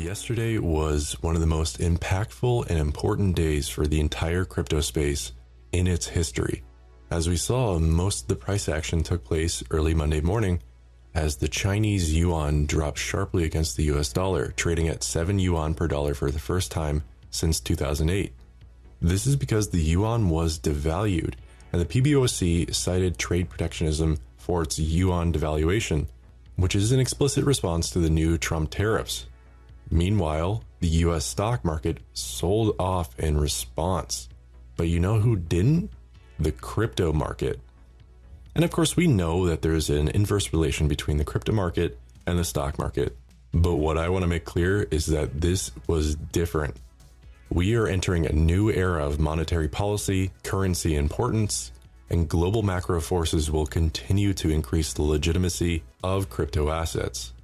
Yesterday was one of the most impactful and important days for the entire crypto space in its history. As we saw, most of the price action took place early Monday morning as the Chinese yuan dropped sharply against the US dollar, trading at 7 yuan per dollar for the first time since 2008. This is because the yuan was devalued, and the PBOC cited trade protectionism for its yuan devaluation, which is an explicit response to the new Trump tariffs. Meanwhile, the US stock market sold off in response. But you know who didn't? The crypto market. And of course, we know that there's an inverse relation between the crypto market and the stock market. But what I want to make clear is that this was different. We are entering a new era of monetary policy, currency importance, and global macro forces will continue to increase the legitimacy of crypto assets.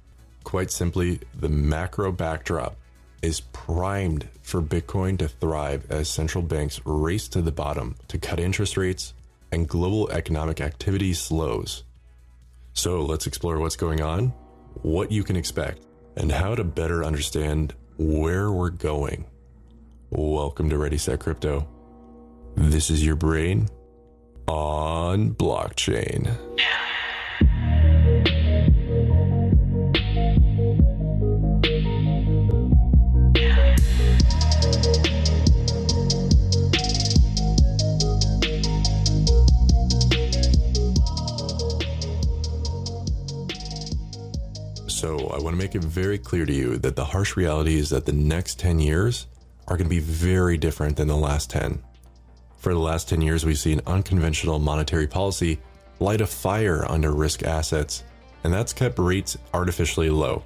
Quite simply, the macro backdrop is primed for Bitcoin to thrive as central banks race to the bottom to cut interest rates and global economic activity slows. So let's explore what's going on, what you can expect, and how to better understand where we're going. Welcome to Ready Set Crypto. This is your brain on blockchain. So I want to make it very clear to you that the harsh reality is that the next 10 years are going to be very different than the last 10. For the last 10 years, we've seen unconventional monetary policy light a fire under risk assets, and that's kept rates artificially low.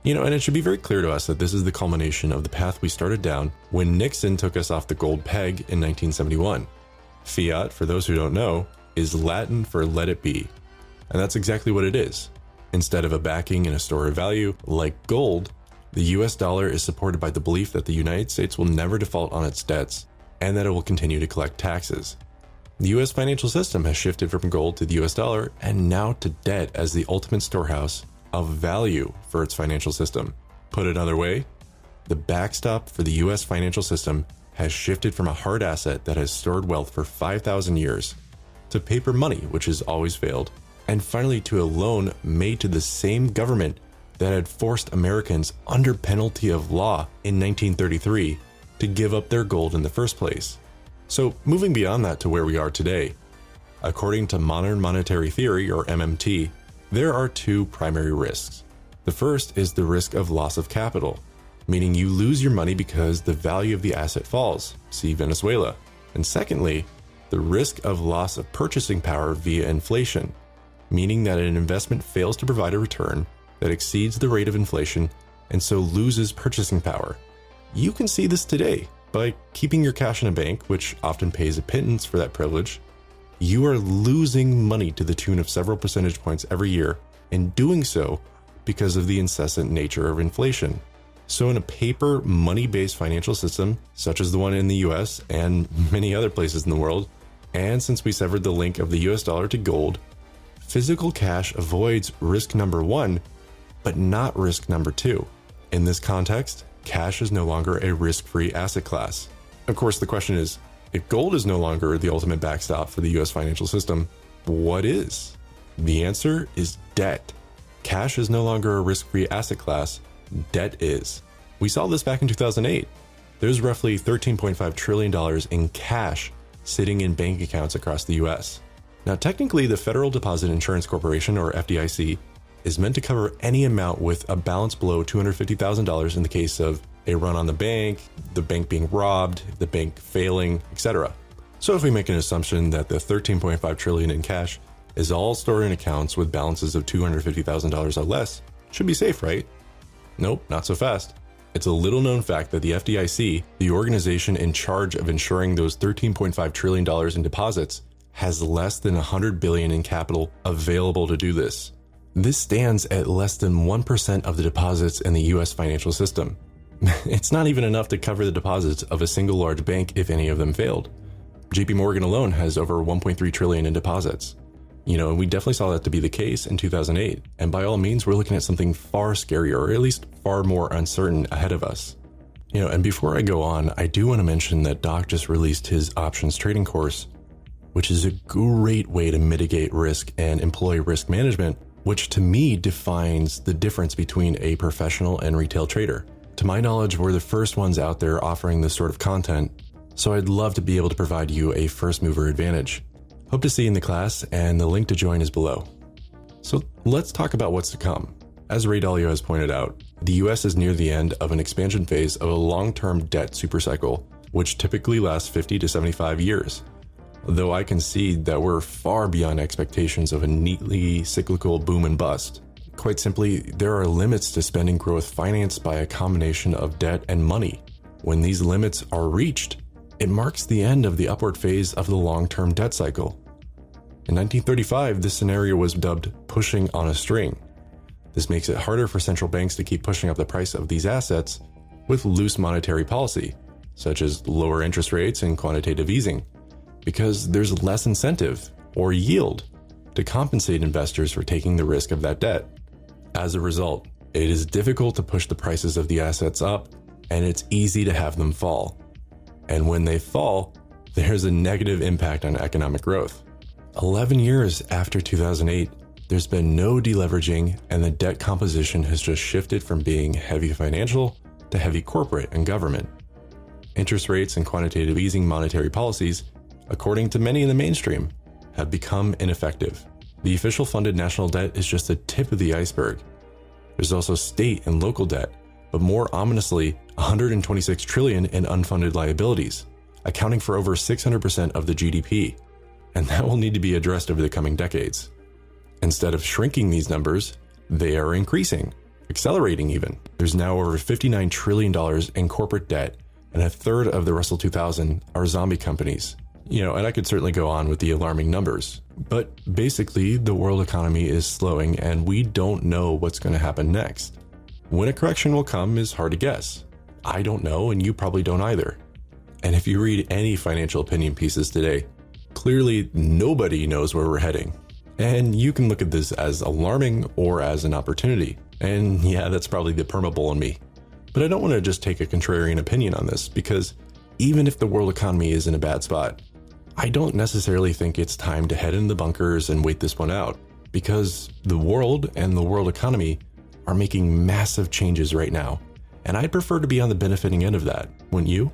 And it should be very clear to us that this is the culmination of the path we started down when Nixon took us off the gold peg in 1971. Fiat, for those who don't know, is Latin for let it be. And that's exactly what it is. Instead of a backing and a store of value like gold, the US dollar is supported by the belief that the United States will never default on its debts and that it will continue to collect taxes. The US financial system has shifted from gold to the US dollar and now to debt as the ultimate storehouse of value for its financial system. Put another way, the backstop for the US financial system has shifted from a hard asset that has stored wealth for 5,000 years to paper money, which has always failed, and finally to a loan made to the same government that had forced Americans under penalty of law in 1933 to give up their gold in the first place. So moving beyond that to where we are today, according to modern monetary theory, or MMT, there are two primary risks. The first is the risk of loss of capital, meaning you lose your money because the value of the asset falls, see Venezuela. And secondly, the risk of loss of purchasing power via inflation, meaning that an investment fails to provide a return that exceeds the rate of inflation and so loses purchasing power. You can see this today by keeping your cash in a bank, which often pays a pittance for that privilege. You are losing money to the tune of several percentage points every year, and doing so because of the incessant nature of inflation. So in a paper money-based financial system, such as the one in the US and many other places in the world, and since we severed the link of the US dollar to gold, physical cash avoids risk number one, but not risk number two. In this context, cash is no longer a risk-free asset class. Of course, the question is, if gold is no longer the ultimate backstop for the US financial system, what is? The answer is debt. Cash is no longer a risk-free asset class, debt is. We saw this back in 2008. There's roughly $13.5 trillion in cash sitting in bank accounts across the US. Now, technically, the Federal Deposit Insurance Corporation, or FDIC, is meant to cover any amount with a balance below $250,000 in the case of a run on the bank being robbed, the bank failing, etc. So if we make an assumption that the $13.5 trillion in cash is all stored in accounts with balances of $250,000 or less, should be safe, right? Nope, not so fast. It's a little known fact that the FDIC, the organization in charge of ensuring those $13.5 trillion in deposits, has less than $100 billion in capital available to do this. This stands at less than 1% of the deposits in the US financial system. It's not even enough to cover the deposits of a single large bank if any of them failed. JP Morgan alone has over $1.3 trillion in deposits. And we definitely saw that to be the case in 2008. And by all means, we're looking at something far scarier, or at least far more uncertain ahead of us. And before I go on, I do want to mention that Doc just released his options trading course, which is a great way to mitigate risk and employ risk management, which to me defines the difference between a professional and retail trader. To my knowledge, we're the first ones out there offering this sort of content, so I'd love to be able to provide you a first mover advantage. Hope to see you in the class, and the link to join is below. So let's talk about what's to come. As Ray Dalio has pointed out, the US is near the end of an expansion phase of a long-term debt supercycle, which typically lasts 50 to 75 years. Though I concede that we're far beyond expectations of a neatly cyclical boom and bust. Quite simply, there are limits to spending growth financed by a combination of debt and money. When these limits are reached, it marks the end of the upward phase of the long-term debt cycle. In 1935, this scenario was dubbed pushing on a string. This makes it harder for central banks to keep pushing up the price of these assets with loose monetary policy, such as lower interest rates and quantitative easing, because there's less incentive or yield to compensate investors for taking the risk of that debt. As a result, it is difficult to push the prices of the assets up, and it's easy to have them fall. And when they fall, there's a negative impact on economic growth. 11 years after 2008, there's been no deleveraging, and the debt composition has just shifted from being heavy financial to heavy corporate and government. Interest rates and quantitative easing monetary policies, according to many in the mainstream, have become ineffective. The official funded national debt is just the tip of the iceberg. There's also state and local debt, but more ominously, 126 trillion in unfunded liabilities, accounting for over 600% of the GDP. And that will need to be addressed over the coming decades. Instead of shrinking these numbers, they are increasing, accelerating even. There's now over $59 trillion in corporate debt, and a third of the Russell 2000 are zombie companies. And I could certainly go on with the alarming numbers. But basically, the world economy is slowing, and we don't know what's going to happen next. When a correction will come is hard to guess. I don't know, and you probably don't either. And if you read any financial opinion pieces today, clearly nobody knows where we're heading. And you can look at this as alarming or as an opportunity. And yeah, that's probably the permabull in me. But I don't want to just take a contrarian opinion on this, because even if the world economy is in a bad spot, I don't necessarily think it's time to head in the bunkers and wait this one out, because the world and the world economy are making massive changes right now. And I'd prefer to be on the benefiting end of that, wouldn't you?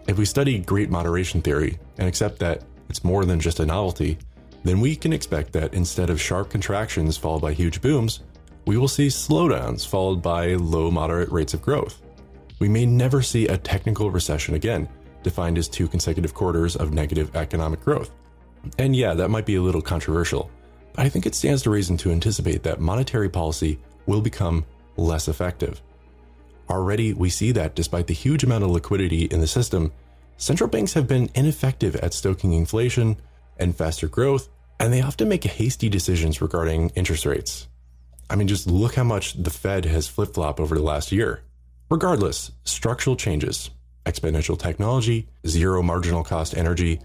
If we study great moderation theory and accept that it's more than just a novelty, then we can expect that instead of sharp contractions followed by huge booms, we will see slowdowns followed by low moderate rates of growth. We may never see a technical recession again, defined as 2 consecutive quarters of negative economic growth. And yeah, that might be a little controversial, but I think it stands to reason to anticipate that monetary policy will become less effective. Already, we see that despite the huge amount of liquidity in the system, central banks have been ineffective at stoking inflation and faster growth, and they often make hasty decisions regarding interest rates. I mean, just look how much the Fed has flip-flopped over the last year. Regardless, structural changes, exponential technology, zero marginal cost energy,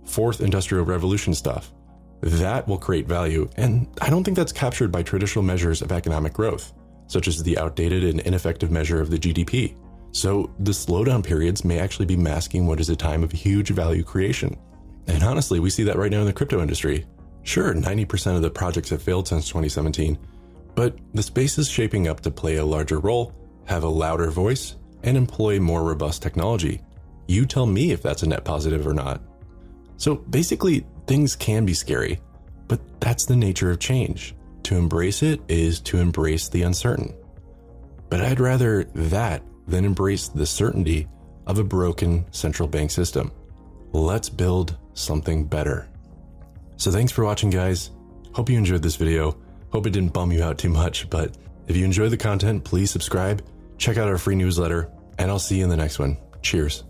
fourth industrial revolution stuff, that will create value, and I don't think that's captured by traditional measures of economic growth, such as the outdated and ineffective measure of the GDP. So the slowdown periods may actually be masking what is a time of huge value creation. And honestly, we see that right now in the crypto industry. Sure, 90% of the projects have failed since 2017, but the space is shaping up to play a larger role, have a louder voice, and employ more robust technology. You tell me if that's a net positive or not. So basically, things can be scary, but that's the nature of change. To embrace it is to embrace the uncertain. But I'd rather that than embrace the certainty of a broken central bank system. Let's build something better. So thanks for watching, guys. Hope you enjoyed this video. Hope it didn't bum you out too much, but if you enjoy the content, please subscribe, check out our free newsletter, and I'll see you in the next one. Cheers.